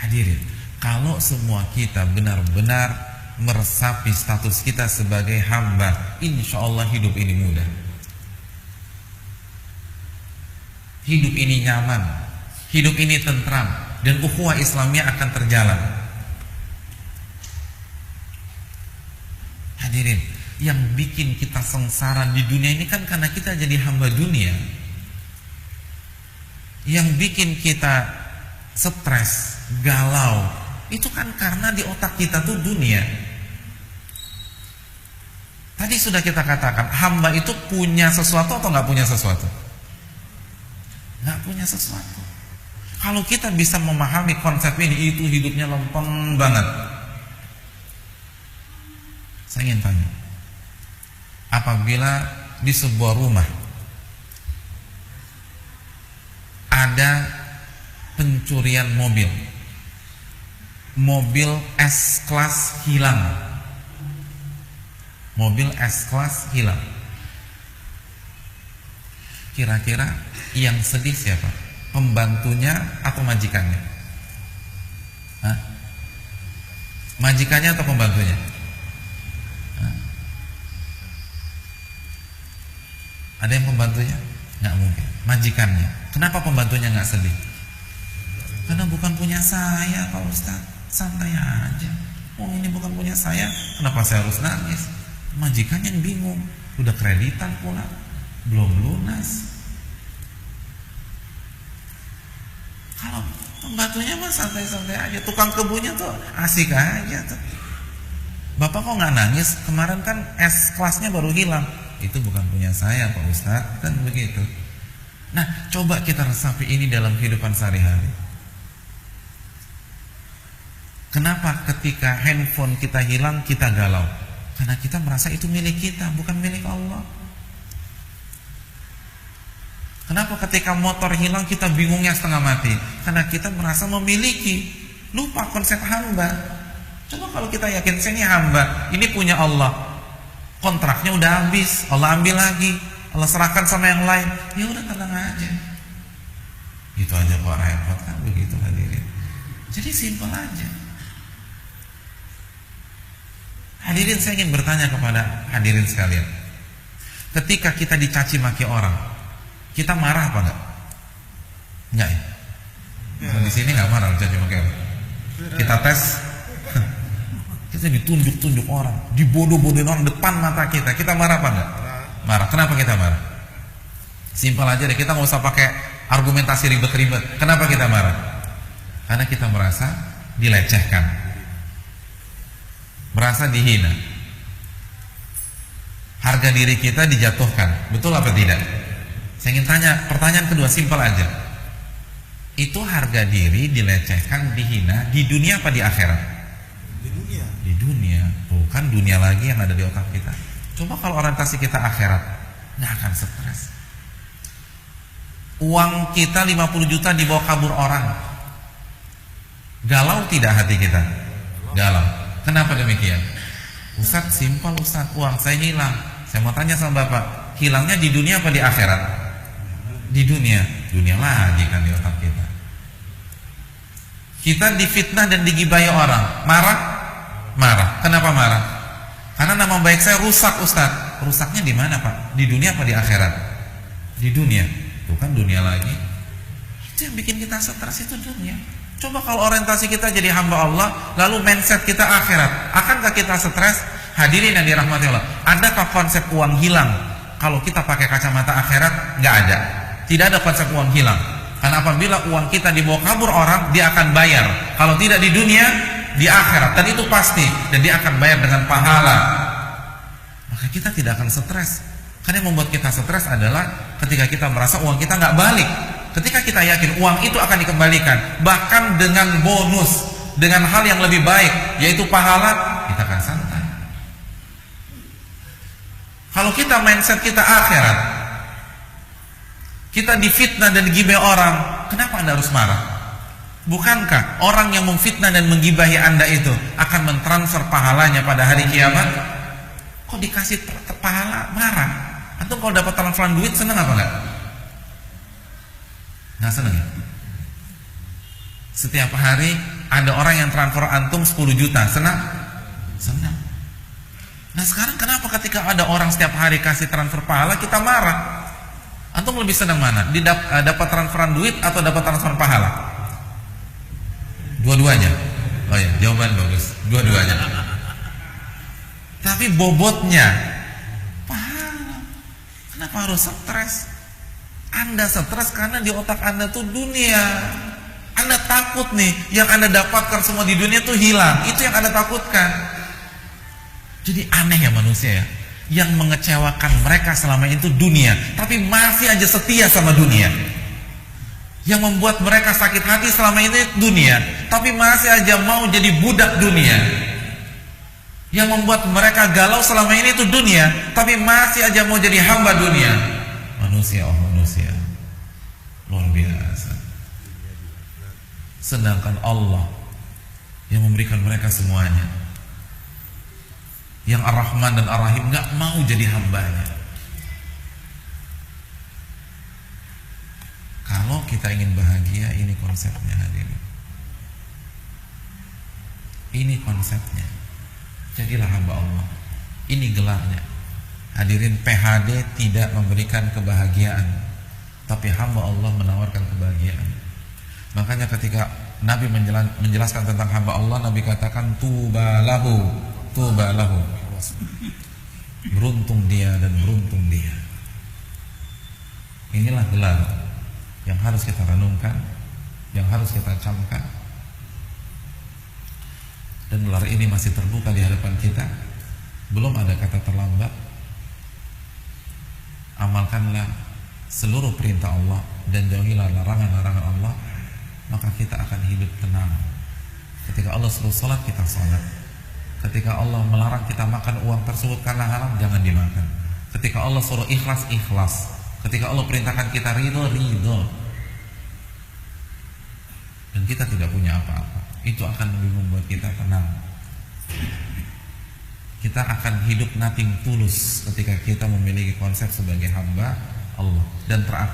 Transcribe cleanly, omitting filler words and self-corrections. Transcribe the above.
Hadirin, kalau semua kita benar-benar meresapi status kita sebagai hamba, insya Allah hidup ini mudah, hidup ini nyaman, hidup ini tentram, dan ukhuwah Islamiyah akan terjalan. Hadirin, yang bikin kita sengsara di dunia ini kan karena kita jadi hamba dunia. Yang bikin kita stres, galau, itu kan karena di otak kita tuh dunia. Tadi sudah kita katakan, hamba itu punya sesuatu atau nggak punya sesuatu? Nggak punya sesuatu. Kalau kita bisa memahami konsep ini, itu hidupnya lempeng banget. Saya ingin tanya, apabila di sebuah rumah ada pencurian mobil S-Class hilang, mobil S-Class hilang, kira-kira yang sedih siapa? Pembantunya atau majikannya? Hah? Majikannya atau pembantunya? Hah? Ada yang pembantunya? Nggak mungkin. Majikannya. Kenapa pembantunya nggak sedih? Karena bukan punya saya, Pak Ustaz. Santai aja. Oh, ini bukan punya saya, kenapa saya harus nangis? Majikan yang bingung. Udah kreditan pula, belum lunas. Kalau pembantunya mah santai-santai aja. Tukang kebunnya tuh asik aja tuh. Bapak kok nggak nangis? Kemarin kan S-Classnya baru hilang. Itu bukan punya saya, Pak Ustaz. Kan begitu. Nah, coba kita resapi ini dalam kehidupan sehari-hari. Kenapa ketika handphone kita hilang kita galau? Karena kita merasa itu milik kita, bukan milik Allah. Kenapa ketika motor hilang kita bingungnya setengah mati? Karena kita merasa memiliki, lupa konsep hamba. Coba kalau kita yakin saya ini hamba, ini punya Allah, kontraknya udah habis, Allah ambil lagi, Allah serahkan sama yang lain, ya udah tenang aja. Gitu aja kok repot kan, begitu hadirin. Jadi simpel aja. Hadirin, saya ingin bertanya kepada hadirin sekalian. Ketika kita dicaci maki orang, kita marah apa enggak? Enggak ya? Di sini enggak marah dicaci maki orang. Kita tes. Kita ditunjuk-tunjuk orang, dibodoh-bodohin orang depan mata kita. Kita marah apa enggak? Marah. Kenapa kita marah? Simpel aja deh, kita nggak usah pakai argumentasi ribet-ribet. Kenapa kita marah? Karena kita merasa dilecehkan, merasa dihina, harga diri kita dijatuhkan. Betul apa tidak? Saya ingin tanya, pertanyaan kedua simpel aja. Itu harga diri dilecehkan, dihina di dunia apa di akhirat? Di dunia. Di dunia. Bukan dunia lagi yang ada di otak kita. Coba kalau orientasi kita akhirat, nggak akan stres. Uang kita 50 juta dibawa kabur orang, galau tidak hati kita? Galau. Kenapa demikian? Ustaz, simpel Ustaz, uang saya hilang. Saya mau tanya sama Bapak, hilangnya di dunia apa di akhirat? Di dunia. Dunia lagi kan di otak kita. Kita difitnah dan digibahi orang, marah? Marah. Kenapa marah? Karena nama baik saya rusak Ustaz. Rusaknya di mana Pak? Di dunia apa di akhirat? Di dunia. Itu kan dunia lagi. Itu yang bikin kita stres, itu dunia. Coba kalau orientasi kita jadi hamba Allah, lalu mindset kita akhirat, akankah kita stres? Hadirin yang dirahmati Allah, adakah konsep uang hilang kalau kita pakai kacamata akhirat? Nggak ada. Tidak ada konsep uang hilang. Karena apabila uang kita dibawa kabur orang, dia akan bayar. Kalau tidak di dunia, di akhirat. Dan itu pasti. Dan dia akan bayar dengan pahala. Maka kita tidak akan stres. Karena yang membuat kita stres adalah ketika kita merasa uang kita nggak balik. Ketika kita yakin uang itu akan dikembalikan, bahkan dengan bonus, dengan hal yang lebih baik, yaitu pahala, kita akan santai. Kalau kita mindset kita akhirat, kita difitnah dan digibahi orang, kenapa Anda harus marah? Bukankah orang yang memfitnah dan menggibahi Anda itu akan mentransfer pahalanya pada hari kiamat? Kok dikasih pahala marah? Atau kalau dapat transferan duit senang apa enggak? Nggak senang ya? Setiap hari Ada orang yang transfer antum 10 juta, senang? Senang. Nah sekarang kenapa ketika ada orang setiap hari kasih transfer pahala kita marah? Antum lebih senang mana? Dapat transferan duit atau dapat transfer pahala? Dua-duanya. Oh ya, jawaban bagus. Dua-duanya. Tapi bobotnya pahala. Kenapa harus stres? Anda stres karena di otak Anda tuh dunia. Anda takut nih, yang Anda dapatkan semua di dunia tuh hilang. Itu yang Anda takutkan. Jadi aneh ya manusia ya. Yang mengecewakan mereka selama itu dunia, tapi masih aja setia sama dunia. Yang membuat mereka sakit hati selama ini dunia, tapi masih aja mau jadi budak dunia. Yang membuat mereka galau selama ini itu dunia, tapi masih aja mau jadi hamba dunia. Manusia, oh manusia, luar biasa. Sedangkan Allah yang memberikan mereka semuanya, yang Ar-Rahman dan Ar-Rahim, gak mau jadi hambanya. Kalau kita ingin bahagia, ini konsepnya hadirin. Ini konsepnya. Jadilah hamba Allah. Ini gelarnya. Hadirin, PHD tidak memberikan kebahagiaan, tapi hamba Allah menawarkan kebahagiaan. Makanya ketika Nabi menjelaskan tentang hamba Allah, Nabi katakan tuba lahu, tuba lahu. Beruntung dia dan beruntung dia. Inilah gelar yang harus kita renungkan, yang harus kita camkan. Dan gelar ini masih terbuka di hadapan kita. Belum ada kata terlambat. Amalkanlah seluruh perintah Allah dan jauhilah larangan-larangan Allah, maka kita akan hidup tenang. Ketika Allah suruh sholat, kita sholat. Ketika Allah melarang kita makan uang tersebut karena haram, jangan dimakan. Ketika Allah suruh ikhlas, ikhlas. Ketika Allah perintahkan kita ridho, ridho. Dan kita tidak punya apa-apa, itu akan lebih membuat kita tenang. Kita akan hidup nothing tulus ketika kita memiliki konsep sebagai hamba Allah. Dan terakhir,